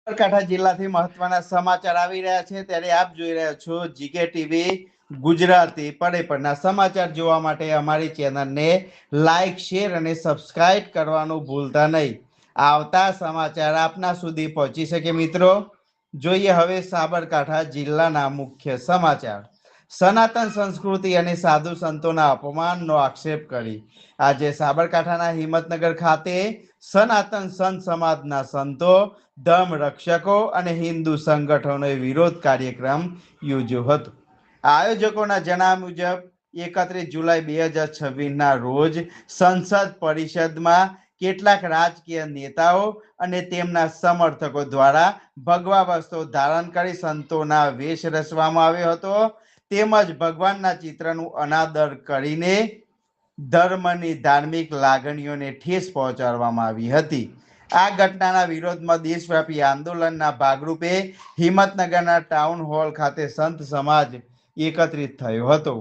સાબરકાંઠા જિલ્લાથી મહત્વના સમાચાર આવી રહ્યા છે ત્યારે આપ જોઈ રહ્યા છો જીકે ટીવી ગુજરાતી. પડેપડના સમાચાર જોવા માટે અમારી ચેનલને લાઈક, શેર અને સબસ્ક્રાઇબ કરવાનું ભૂલતા નહીં. આવતા સમાચાર આપના સુધી પહોંચી શકે મિત્રો. જોઈએ હવે સાબરકાંઠા જિલ્લાના મુખ્ય સમાચાર. સનાતન સંસ્કૃતિ અને સાધુ સંતોના અપમાનનો આક્ષેપ કરી આજે સાબરકાંઠાના હિંમતનગર ખાતે સનાતન સંત સમાજના સંતો, ધર્મ રક્ષકો અને હિન્દુ સંગઠનોએ વિરોધ કાર્યક્રમ યોજ્યો હતો. આયોજકોના જણાવ્યા મુજબ 31 જુલાઈ 2026ના રોજ સંસદ પરિષદમાં કેટલાક રાજકીય નેતાઓ અને તેમના સમર્થકો દ્વારા ભગવા વસ્ત્રો ધારણ કરી સંતોના વેશ રચવામાં આવ્યો હતો, તેમજ ભગવાનના ચિત્રનું અનાદર કરીને ધર્મની ધાર્મિક લાગણીઓને ઠેસ પહોંચાડવામાં આવી હતી. આ ઘટનાના વિરોધમાં દેશવ્યાપી આંદોલનના ભાગરૂપે હિંમતનગરના ટાઉન હોલ ખાતે સંત સમાજ એકત્રિત થયો હતો.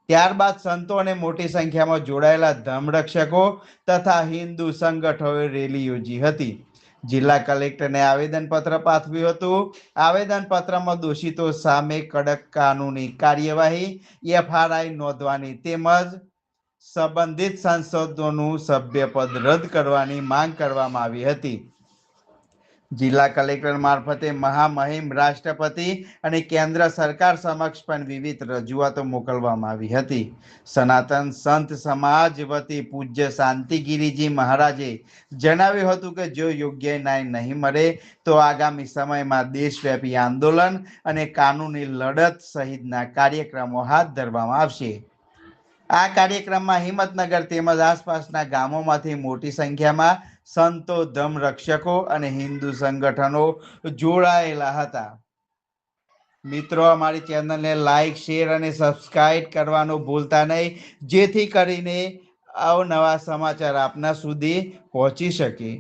ત્યારબાદ સંતો અને મોટી સંખ્યામાં જોડાયેલા ધર્મરક્ષકો તથા હિન્દુ સંગઠનોએ રેલી યોજી હતી. જિલ્લા કલેક્ટરને આવેદનપત્ર પાઠવ્યું હતું. આવેદનપત્રમાં દોષિતો સામે કડક કાનૂની કાર્યવાહી, એફઆરઆઈ નોંધવાની તેમજ સંબંધિત સાંસદોનું સભ્યપદ રદ કરવાની માંગ કરવામાં આવી હતી. જિલ્લા કલેક્ટર મારફતે મહામહિમ રાષ્ટ્રપતિ અને કેન્દ્ર સરકાર સમક્ષ પણ વિવિધ રજૂઆતો મોકલવામાં આવી હતી. સનાતન સંત સમાજ વતી પૂજ્ય શાંતિગીરીજી મહારાજે જણાવ્યું હતું કે જો યોગ્ય ન્યાય નહીં મળે તો આગામી સમયમાં દેશવ્યાપી આંદોલન અને કાનૂની લડત સહિતના કાર્યક્રમો હાથ ધરવામાં આવશે. આ કાર્યક્રમમાં હિંમતનગર તેમજ આસપાસના ગામોમાંથી મોટી સંખ્યામાં સંતો, ધર્મરક્ષકો અને હિન્દુ સંગઠનો જોડાયેલા હતા. મિત્રો, અમારી ચેનલને લાઈક, શેર અને સબસ્ક્રાઇબ કરવાનું ભૂલતા નહીં, જેથી કરીને અવનવા સમાચાર આપના સુધી પહોંચી શકે.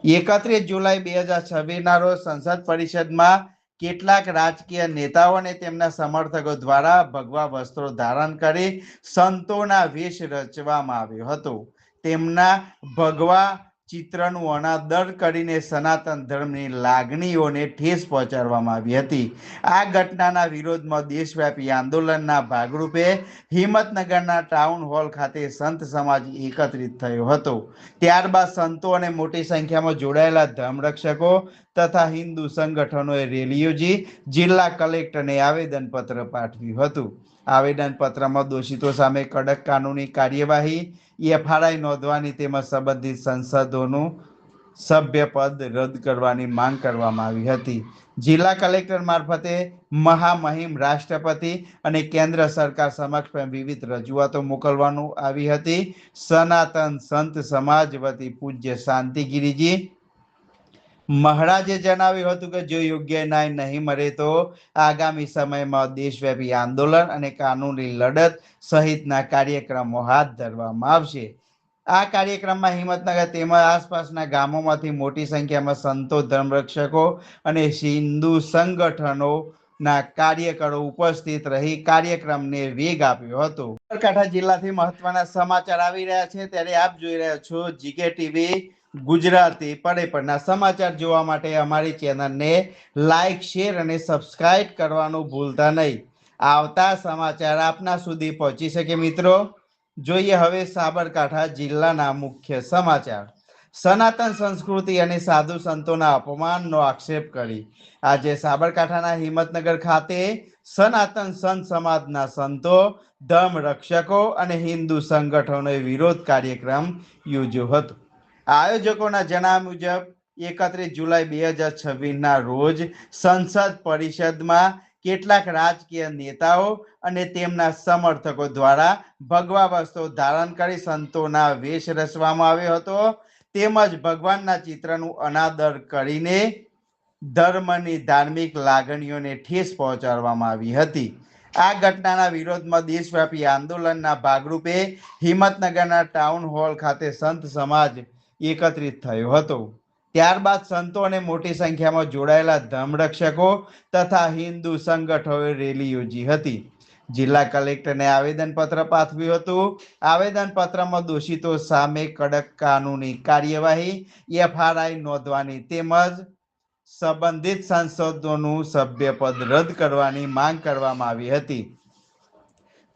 31 જુલાઈ 2026ના રોજ સંસદ પરિષદમાં કેટલાક રાજકીય નેતાઓ અને તેમના સમર્થકો દ્વારા ભગવા વસ્ત્રો ધારણ કરી સંતોના વેશ રચવામાં આવ્યો હતો. તેમના ભગવા ચિત્રનું અનાદર કરીને સનાતન ધર્મની લાગણીઓને ઠેસ પહોંચાડવામાં આવી હતી. આ ઘટનાના વિરોધમાં દેશવ્યાપી આંદોલનના ભાગરૂપે હિંમતનગરના ટાઉન હોલ ખાતે સંત સમાજ એકત્રિત થયો હતો. ત્યારબાદ સંતો અને મોટી સંખ્યામાં જોડાયેલા ધર્મરક્ષકો તથા હિન્દુ સંગઠનોએ રેલી યોજી જિલ્લા કલેક્ટરને આવેદનપત્ર પાઠવ્યું હતું. આવેદનપત્રમાં દોષિતો સામે કડક કાનૂની કાર્યવાહી, એફઆરઆઈ નોંધવાની તેમજ સંબંધિત સંસદોનું સભ્યપદ રદ કરવાની માંગ કરવામાં આવી હતી. જિલ્લા કલેક્ટર મારફતે મહામહિમ રાષ્ટ્રપતિ અને કેન્દ્ર સરકાર સમક્ષ પણ વિવિધ રજૂઆતો મોકલવાનું આવી હતી. સનાતન સંત સમાજ વતી પૂજ્ય શાંતિગીરીજી મહારાજે જણાવ્યું હતું કે જો યોગ્ય ન્યાય નહીં મળે તો આગામી સમયમાં દેશવ્યાપી આંદોલન અને કાનૂની લડત સહિતના કાર્યક્રમો હાથ ધરવામાં આવશે. આ કાર્યક્રમમાં હિંમતનગર તેમજ આસપાસના ગામોમાંથી મોટી સંખ્યામાં સંતો, ધર્મરક્ષકો અને હિન્દુ સંગઠનોના કાર્યકરો ઉપસ્થિત રહી કાર્યક્રમને વેગ આપ્યો હતો. સાબરકાંઠા જિલ્લાથી મહત્વના સમાચાર આવી રહ્યા છે ત્યારે આપ જોઈ રહ્યા છો જીકે ટીવી ગુજરાતી. પડેપડના સમાચાર જોવા માટે અમારી ચેનલને લાઈક, શેર અને સબસ્ક્રાઇબ કરવાનું ભૂલતા નહીં. આવતા સમાચાર આપના સુધી પહોંચી શકે મિત્રો. જોઈએ હવે સાબરકાંઠા જિલ્લાના મુખ્ય સમાચાર. સનાતન સંસ્કૃતિ અને સાધુ સંતોના અપમાનનો આક્ષેપ કરી આજે સાબરકાંઠાના હિંમતનગર ખાતે સનાતન સંત સમાજના સંતો, ધર્મ રક્ષકો અને હિન્દુ સંગઠનોએ વિરોધ કાર્યક્રમ યોજ્યો હતો. આયોજકોના જણાવ્યા મુજબ 31 જુલાઈ 2026ના રોજ સંસદ પરિષદમાં કેટલાક રાજકીય નેતાઓ અને તેમના સમર્થકો દ્વારા ભગવા વસ્ત્રો ધારણ કરી સંતોના વેશ રચવામાં આવ્યો હતો, તેમજ ભગવાનના ચિત્રનું અનાદર કરીને ધર્મની ધાર્મિક લાગણીઓને ઠેસ પહોંચાડવામાં આવી હતી. આ ઘટનાના વિરોધમાં દેશવ્યાપી આંદોલનના ભાગરૂપે હિંમતનગરના ટાઉન હોલ ખાતે સંત સમાજ એકત્રિત થયો હતો. ત્યારબાદ સંતો અને મોટી સંખ્યામાં જોડાયેલા ધર્મરક્ષકો તથા હિન્દુ સંગઠનોએ રેલી યોજી હતી. જિલ્લા કલેક્ટરને આવેદનપત્ર પાઠવ્યું હતું. આવેદનપત્રમાં દોષિતો સામે કડક કાનૂની કાર્યવાહી, એફઆરઆઈ નોંધવાની તેમજ સંબંધિત સાંસદોનું સભ્યપદ રદ કરવાની માંગ કરવામાં આવી હતી।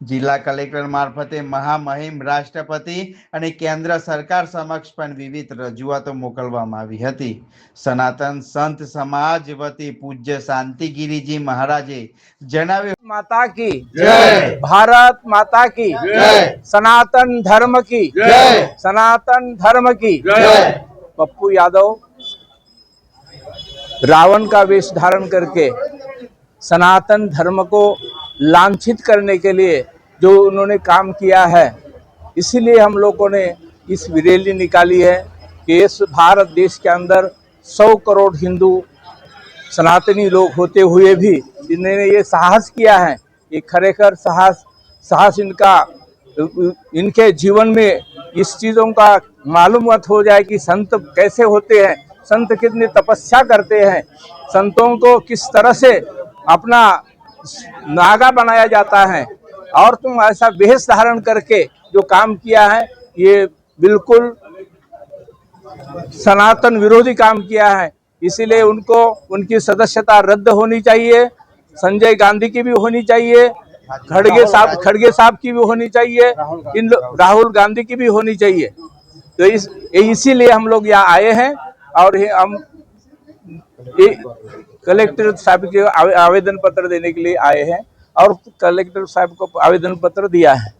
જિલ્લા કલેક્ટર મારફતે મહામહિમ રાષ્ટ્રપતિ અને કેન્દ્ર સરકાર સમક્ષ પણ વિવિધ રજૂઆતો મોકલવામાં આવી હતી। સનાતન સંત સમાજ વતી પૂજ્ય શાંતિગીરીજી મહારાજે જણાવ્યું, माता की जय, भारत माता की जय, सनातन धर्म की जय, सनातन धर्म की जय। पप्पू यादव रावण का वेश धारण करके सनातन धर्म को लांछित करने के लिए जो उन्होंने काम किया है, इसीलिए हम लोगों ने इस रैली निकाली है कि इस भारत देश के अंदर 100 करोड़ हिंदू सनातनी लोग होते हुए भी इन्होंने ये साहस किया है। ये खरेखर साहस इनके जीवन में इस चीज़ों का मालूम हो जाए कि संत कैसे होते हैं, संत कितनी तपस्या करते हैं, संतों को किस तरह से अपना नागा बनाया जाता है। और तुम ऐसा वेश धारण करके जो काम किया है, ये बिल्कुल सनातन विरोधी काम किया है। इसीलिए उनको उनकी सदस्यता रद्द होनी चाहिए। संजय गांधी की भी होनी चाहिए, खड़गे साहब की भी होनी चाहिए, राहुल गांधी की भी होनी चाहिए। तो इसीलिए हम लोग यहाँ आए हैं और हम कलेक्टर साहब के आवेदन पत्र देने के लिए आए हैं और कलेक्टर साहब को आवेदन पत्र दिया है।